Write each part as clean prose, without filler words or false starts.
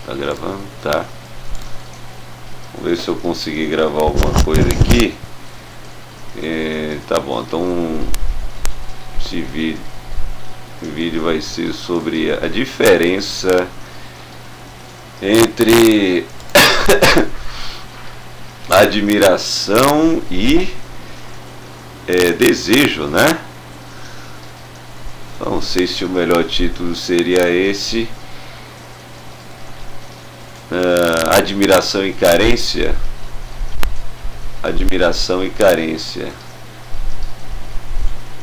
Tá gravando? Tá. Vamos ver se eu conseguir gravar alguma coisa aqui. Tá bom, então esse vídeo vai ser sobre a diferença entre admiração e desejo, né? Não sei se o melhor título seria esse. Admiração e carência. Admiração e carência.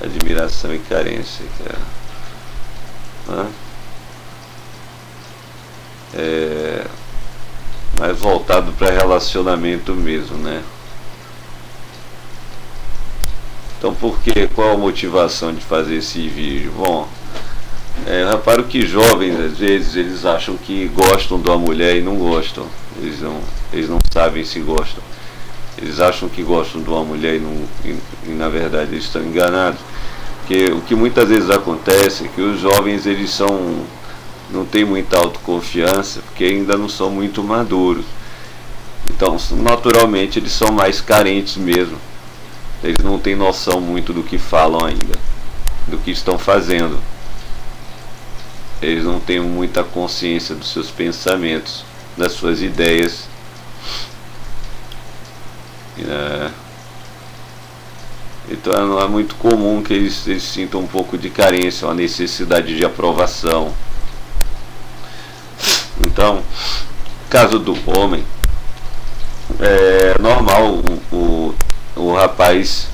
Admiração e carência, cara. Mais voltado para relacionamento mesmo, né? Então, qual a motivação de fazer esse vídeo? Bom, reparo que jovens, às vezes, eles acham que gostam de uma mulher e não gostam. Eles não sabem se gostam. Eles acham que gostam de uma mulher e na verdade eles estão enganados. Porque o que muitas vezes acontece é que os jovens, eles não têm muita autoconfiança, porque ainda não são muito maduros. Então, naturalmente, eles são mais carentes mesmo. Eles não têm noção muito do que falam ainda, do que estão fazendo. Eles não têm muita consciência dos seus pensamentos, das suas ideias. Então é muito comum que eles sintam um pouco de carência, uma necessidade de aprovação. Então, no caso do homem, é normal o rapaz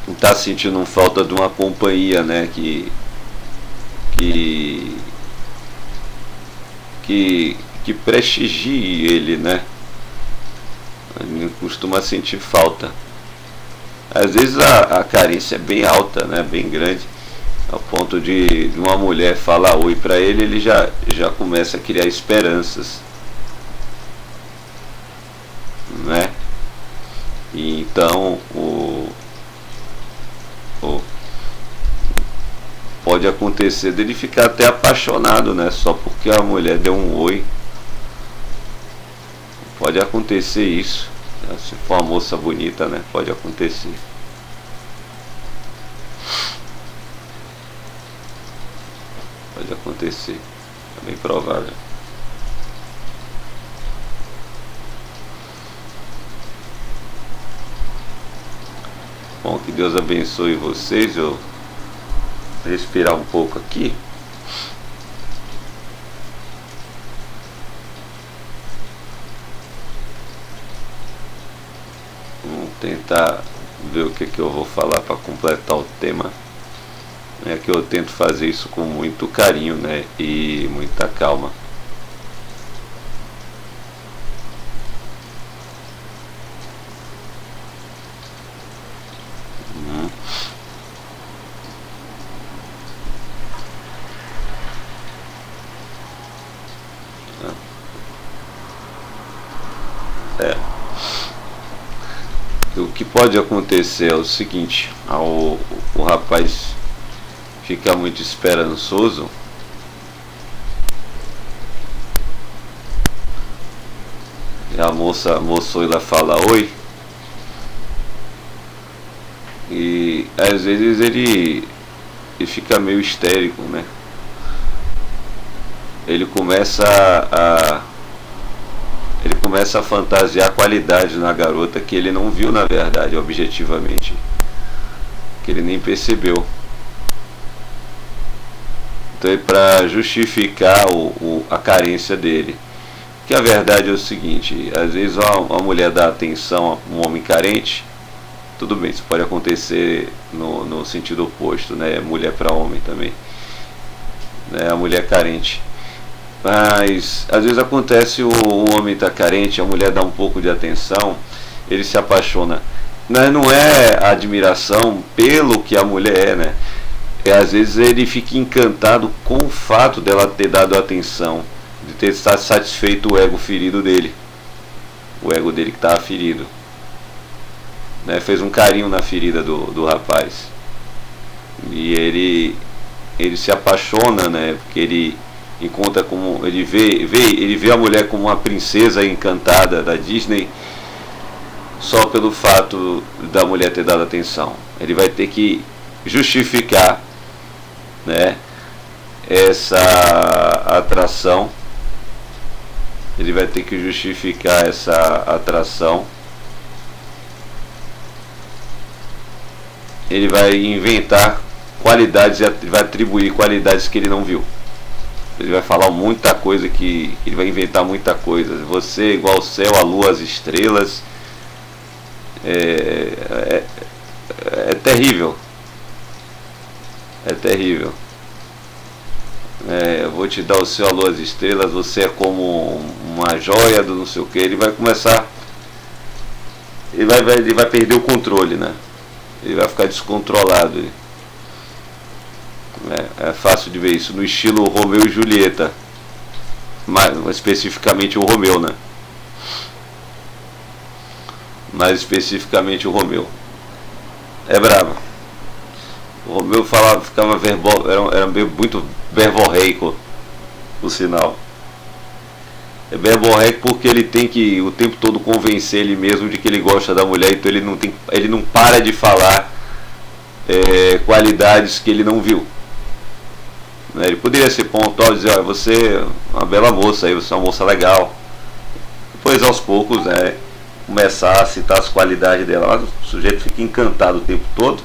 está sentindo falta de uma companhia, né, que prestigie ele, né? Ele costuma sentir falta. Às vezes a carência é bem alta, né, bem grande, ao ponto de uma mulher falar oi para ele, ele já começa a criar esperanças, né? E então pode acontecer dele ficar até apaixonado, né, só porque a mulher deu um oi. Pode acontecer isso. Se for uma moça bonita, né, pode acontecer. Pode acontecer. É bem provável. Bom, que Deus abençoe vocês. Eu vou respirar um pouco aqui. Vamos tentar ver o que eu vou falar para completar o tema. É que eu tento fazer isso com muito carinho, né, e muita calma. O que pode acontecer é o seguinte: o rapaz fica muito esperançoso, e a moça fala oi, e às vezes ele fica meio histérico, né? Ele começa a fantasiar qualidade na garota que ele não viu na verdade, objetivamente, que ele nem percebeu. Então é para justificar a carência dele. Que a verdade é o seguinte: às vezes uma mulher dá atenção a um homem carente, tudo bem, isso pode acontecer no sentido oposto, né? Mulher para homem também, né? A mulher carente. Mas às vezes acontece, o homem está carente, a mulher dá um pouco de atenção, ele se apaixona. Não é admiração pelo que a mulher é, né? Às vezes ele fica encantado com o fato dela ter dado atenção, de ter satisfeito o ego ferido dele, o ego dele que estava ferido, né? Fez um carinho na ferida do rapaz, e ele se apaixona, né? Porque encontra como ele vê a mulher como uma princesa encantada da Disney só pelo fato da mulher ter dado atenção. Ele vai ter que justificar, né, essa atração. Ele vai ter que justificar essa atração. Ele vai inventar qualidades e vai atribuir qualidades que ele não viu. Ele vai falar muita coisa que ele vai inventar muita coisa. Você é igual ao céu, a lua, as estrelas. É terrível. É terrível. Eu vou te dar o céu, a lua, as estrelas. Você é como uma joia do não sei o que. Ele vai começar. Ele vai perder o controle, né? Ele vai ficar descontrolado. É fácil de ver isso no estilo Romeu e Julieta, mais especificamente o Romeu, né? Mais especificamente o Romeu. É bravo. O Romeu ficava era muito verborreico, por sinal. É verborreico porque ele tem que o tempo todo convencer ele mesmo de que ele gosta da mulher, então ele não para de falar qualidades que ele não viu. Ele poderia ser pontual e dizer, olha, você é uma bela moça, aí você é uma moça legal. Depois aos poucos, começar a citar as qualidades dela. Mas o sujeito fica encantado o tempo todo,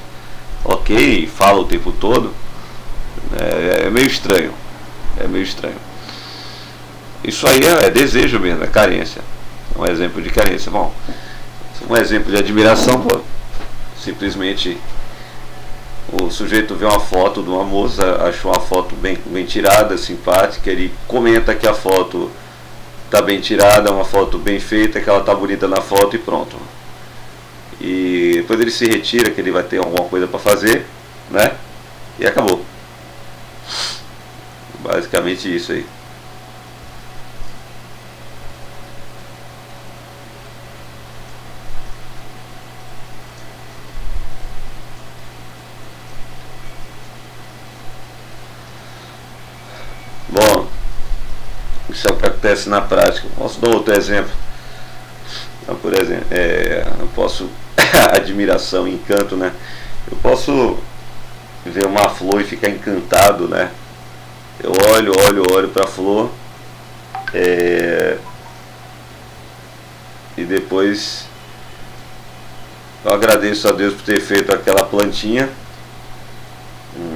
ok, fala o tempo todo. É meio estranho. É meio estranho. Isso aí é desejo mesmo, é carência. Um exemplo de carência. Bom, um exemplo de admiração, pô, simplesmente o sujeito vê uma foto de uma moça, achou uma foto bem tirada, simpática, ele comenta que a foto está bem tirada, uma foto bem feita, que ela está bonita na foto e pronto. E depois ele se retira, que ele vai ter alguma coisa para fazer, né? E acabou. Basicamente isso aí. Bom, isso é o que acontece na prática. Posso dar outro exemplo? Então, por exemplo, eu posso admiração, encanto, né? Eu posso ver uma flor e ficar encantado, né? Eu olho para a flor e depois eu agradeço a Deus por ter feito aquela plantinha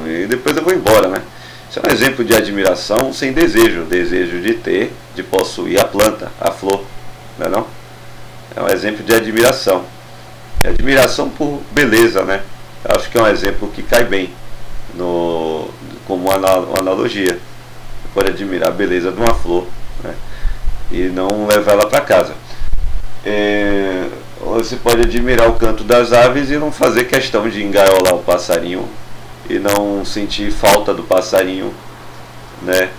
e depois eu vou embora, né? Isso é um exemplo de admiração sem desejo, desejo de possuir a planta, a flor, não é não? É um exemplo de admiração. É admiração por beleza, né? Eu acho que é um exemplo que cai bem como uma analogia. Você pode admirar a beleza de uma flor, né? E não levar ela para casa. Você pode admirar o canto das aves e não fazer questão de engaiolar o passarinho e não sentir falta do passarinho, né?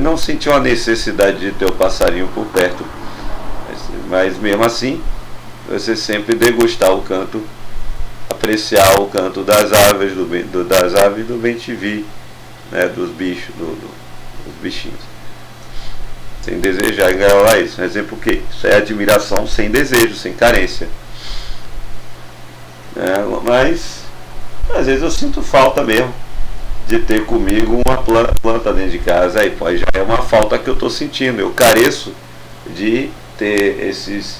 Não sentir uma necessidade de ter o passarinho por perto, mas mesmo assim você sempre degustar o canto, apreciar o canto das aves, do bem-te-vi, né? Dos bichos, dos bichinhos, sem desejar engaiolar isso. Um exemplo que isso é admiração sem desejo, sem carência, mas às vezes eu sinto falta mesmo de ter comigo uma planta dentro de casa. Aí pode, já é uma falta que eu estou sentindo. Eu careço de ter esses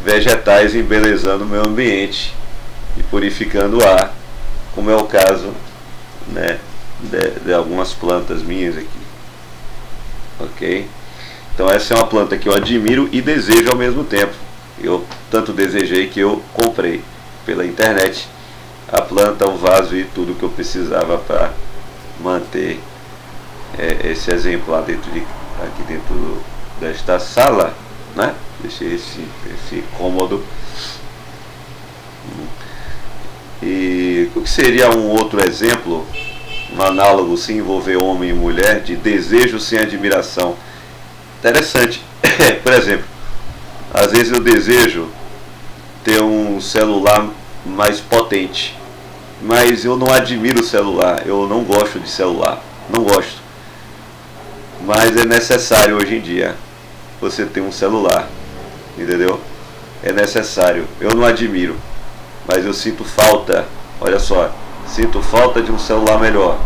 vegetais embelezando o meu ambiente e purificando o ar, como é o caso, né, de algumas plantas minhas aqui. Ok? Então essa é uma planta que eu admiro e desejo ao mesmo tempo. Eu tanto desejei que eu comprei pela internet a planta, o vaso e tudo que eu precisava para manter esse exemplar aqui dentro desta sala, né? Esse cômodo. E o que seria um outro exemplo, um análogo sem envolver homem e mulher, de desejo sem admiração? Interessante. Por exemplo, às vezes eu desejo ter um celular mais potente, mas eu não admiro o celular, eu não gosto de celular, não gosto. Mas é necessário hoje em dia você ter um celular, entendeu? É necessário. Eu não admiro, mas eu sinto falta. Olha só, sinto falta de um celular melhor.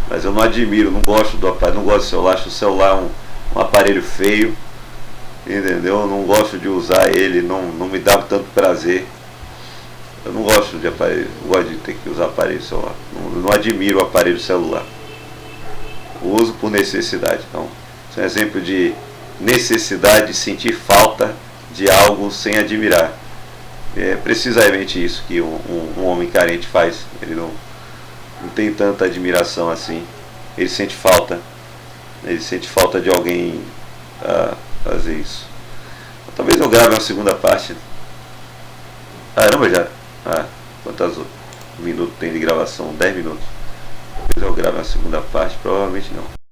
Mas eu não admiro, não gosto do aparelho, não gosto do celular, acho o celular um aparelho feio, entendeu? Eu não gosto de usar ele, não me dá tanto prazer. Eu não gosto de aparelho, não gosto de ter que usar aparelho celular. Não admiro o aparelho celular. Uso por necessidade. Então, isso é um exemplo de necessidade de sentir falta de algo sem admirar. É precisamente isso que um homem carente faz. Ele não tem tanta admiração assim. Ele sente falta. Ele sente falta de alguém fazer isso. Talvez eu grave uma segunda parte. Caramba, já. Quantos minutos tem de gravação? 10 minutos. Talvez eu grave uma segunda parte. Provavelmente não.